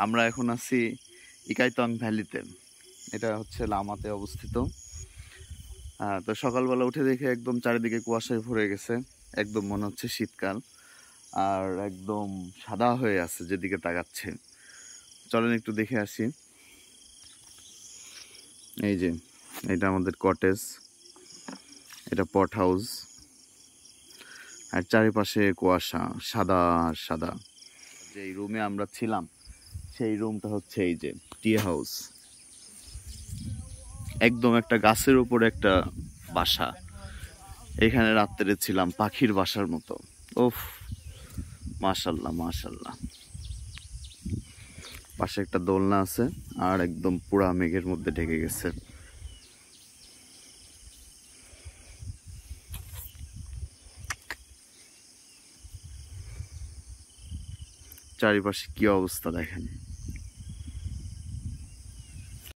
আমরা এখন আছি ইকাইতং ভ্যালিতে। এটা হচ্ছে লামাতে অবস্থিত। তো সকালবেলা উঠে দেখে একদম চারিদিকে কুয়াশায় ভরে গেছে, একদম মনে হচ্ছে শীতকাল, আর একদম সাদা হয়ে আছে যেদিকে তাকাচ্ছে। চলেন একটু দেখে আসি। এই যে এটা আমাদের কটেজ, এটা পট হাউস, আর চারিপাশে কুয়াশা, সাদা সাদা। যেই রুমে আমরা ছিলাম সেই রুমটা হচ্ছে এই যে টি হাউস, একদম একটা গাছের উপরে একটা বাসা। এখানে রাত্রে ছিলাম পাখির বাসার মতো। ওফ, মাশাল্লাহ মাশাল্লাহ। পাশে একটা দোলনা আছে, আর একদম পুরা মেঘের মধ্যে ঢেকে গেছে। চারিপাশে কি অবস্থা দেখেন।